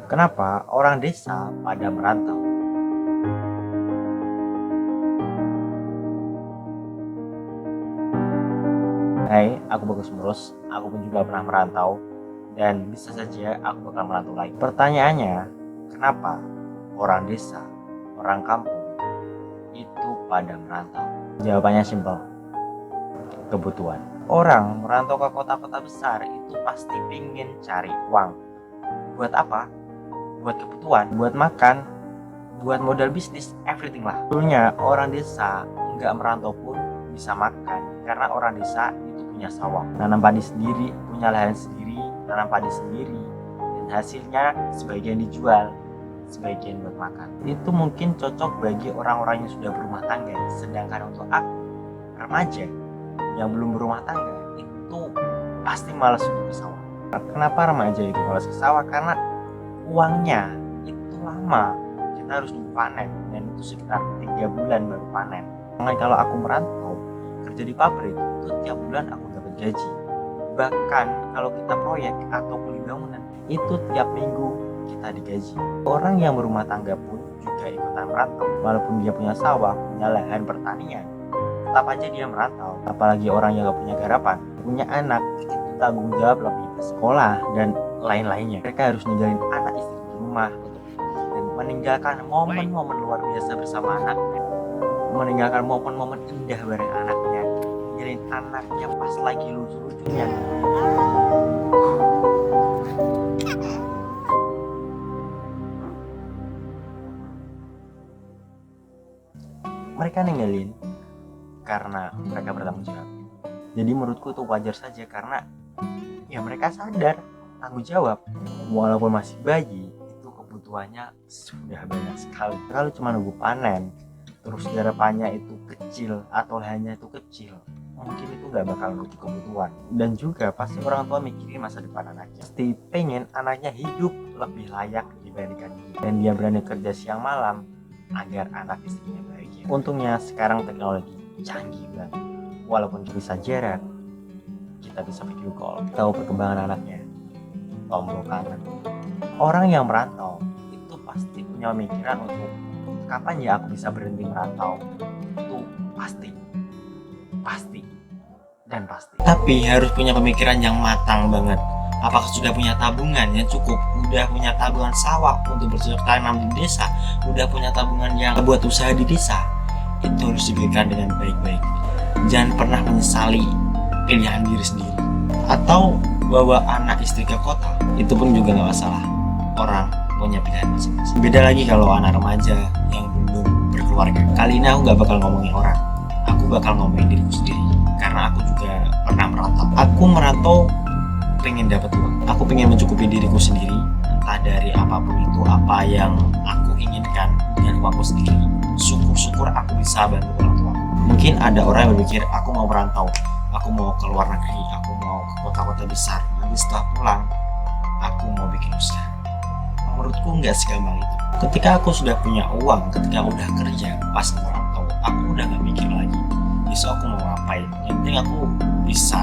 Kenapa orang desa pada merantau? Hai, aku Bagus Murus. Aku pun juga pernah merantau dan bisa saja aku bakal merantau lagi. Pertanyaannya, kenapa orang desa, orang kampung itu pada merantau? Jawabannya simpel, kebutuhan. Orang merantau ke kota-kota besar itu pasti pingin cari uang. Buat apa? Buat kebutuhan, buat makan, buat modal bisnis, everything lah. Dulunya orang desa nggak merantau pun bisa makan karena orang desa itu punya sawah, nanam padi sendiri, punya lahan sendiri, nanam padi sendiri, dan hasilnya sebagian dijual, sebagian buat makan. Itu mungkin cocok bagi orang-orang yang sudah berumah tangga. Sedangkan untuk aku, remaja yang belum berumah tangga, itu pasti malas untuk ke sawah. Kenapa remaja itu malas ke sawah? Karena uangnya itu lama, kita harus nunggu panen, dan itu sekitar 3 bulan baru panen. Makanya kalau aku merantau kerja di pabrik itu tiap bulan aku dapat gaji. Bahkan kalau kita proyek atau kuli bangunan itu tiap minggu kita digaji. Orang yang berumah tangga pun juga ikutan merantau, walaupun dia punya sawah, punya lahan pertanian, tetap aja dia merantau. Apalagi orang yang gak punya garapan, punya anak, itu tanggung jawab lebih ke sekolah dan lain-lainnya. Mereka harus ninggalin anak istri di rumah dan meninggalkan momen-momen luar biasa bersama anaknya, meninggalkan momen-momen indah bareng anaknya, ninggalin anaknya pas lagi lucu-lucunya. Mereka ninggalin karena mereka bertanggung jawab. Jadi menurutku itu wajar saja karena ya mereka sadar tanggung jawab. Walaupun masih bayi, itu kebutuhannya sudah banyak sekali. Kalau cuma nunggu panen, terus garapannya itu kecil atau lahannya itu kecil, mungkin itu gak bakal nutup kebutuhan. Dan juga pasti orang tua mikirin masa depan anaknya, pasti pengen anaknya hidup lebih layak dibandingkan dia, dan dia berani kerja siang malam agar anak istrinya bahagia. Untungnya sekarang teknologi canggih banget, walaupun bisa jarak, kita bisa video call, tahu perkembangan anaknya, tombol kangen. Orang yang merantau itu pasti punya pemikiran untuk kapan ya aku bisa berhenti merantau. Itu pasti dan pasti. Tapi harus punya pemikiran yang matang banget. Apakah sudah punya tabungan yang cukup? Udah punya tabungan sawah untuk bercocok tanam di desa? Udah punya tabungan yang buat usaha di desa? Itu harus dipikirkan dengan baik-baik. Jangan pernah menyesali pilihan diri sendiri. Atau bawa anak istri ke kota, itu pun juga gak masalah. Orang punya pilihan masing-masing. Beda lagi kalau anak remaja yang belum berkeluarga. Kali ini aku gak bakal ngomongin orang, aku bakal ngomongin diriku sendiri. Karena aku juga pernah merantau. Aku merantau pengen dapat uang. Aku pengen mencukupi diriku sendiri, entah dari apapun itu, apa yang aku inginkan dengan uangku sendiri. Syukur-syukur aku bisa bantu orang tua. Mungkin ada orang yang berpikir aku mau merantau, aku mau ke luar negeri, aku mau ke kota-kota besar, nanti setelah pulang aku mau bikin usaha. Menurutku nggak segampang itu. Ketika aku sudah punya uang, ketika udah kerja pas merantau, aku udah nggak mikir lagi besok aku mau ngapain. Yang penting aku bisa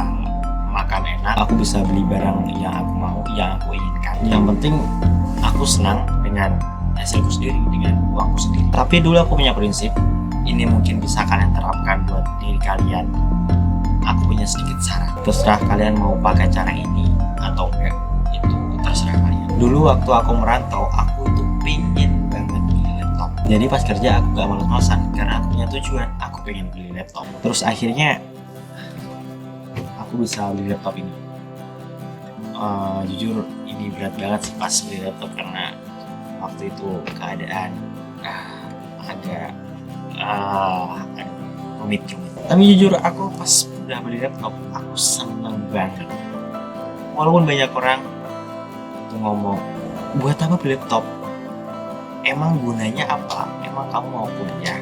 makan enak, aku bisa beli barang yang aku mau, yang aku inginkan. Yang penting aku senang dengan hasilku sendiri, dengan uangku sendiri. Tapi dulu aku punya prinsip, ini mungkin bisa kalian terapkan buat diri kalian. Aku punya sedikit saran, terserah kalian mau pakai cara ini atau enggak, itu terserah kalian. Dulu waktu aku merantau, aku itu pingin banget beli laptop. Jadi pas kerja aku gak malas-malasan karena aku punya tujuan, aku pengen beli laptop. Terus akhirnya aku bisa beli laptop ini. Jujur ini berat banget sih pas beli laptop karena waktu itu keadaan agak rumit. Tapi jujur aku pas udah beli laptop aku seneng banget. Walaupun banyak orang tuh ngomong, buat apa beli laptop? Emang gunanya apa? Emang kamu mau kuliah?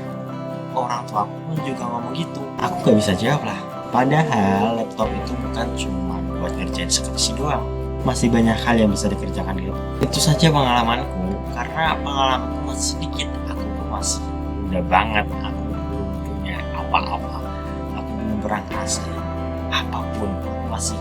Orang tua aku pun juga ngomong gitu. Aku gak bisa jawab lah. Padahal laptop itu bukan cuma buat ngerjain skripsi doang. Masih banyak hal yang bisa dikerjakan di laptop. Itu saja pengalamanku. Karena pengalamanku masih sedikit. Aku masih muda banget. Aku belum punya apa-apa. Aku belum pernah ngerasain apapun. Aku masih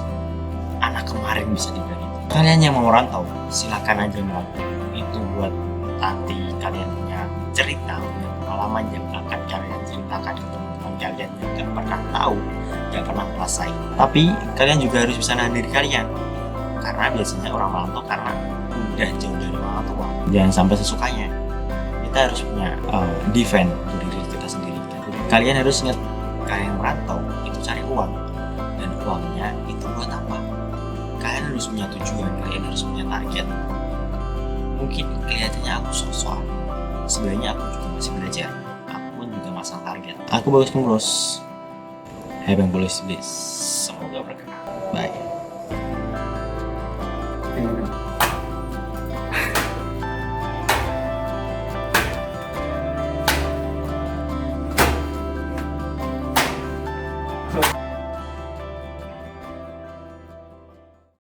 anak kemarin bisa dibilang itu. Kalian yang mau merantau, silakan aja merantau. Itu buat nanti kalian punya cerita, punya pengalaman yang akan kalian ceritakan ke teman-teman kalian yang gak pernah tahu, gak pernah ngerasain. Tapi kalian juga harus bisa nahan diri kalian, karena biasanya orang merantau karena udah jauh dari orang tua. Jangan sampai sesukanya. Kita harus punya defend untuk diri kita sendiri. Jadi kalian harus ingat, kalian merantau itu cari uang, dan uangnya itu buat apa? Kalian harus punya tujuan, kalian harus punya target. Mungkin kelihatannya aku sok-sokan, sebenarnya aku juga masih belajar. Aku pun juga masang target. Aku Bagus Kumros, Hebang Bolis Bliss, semoga berkenan. Bye.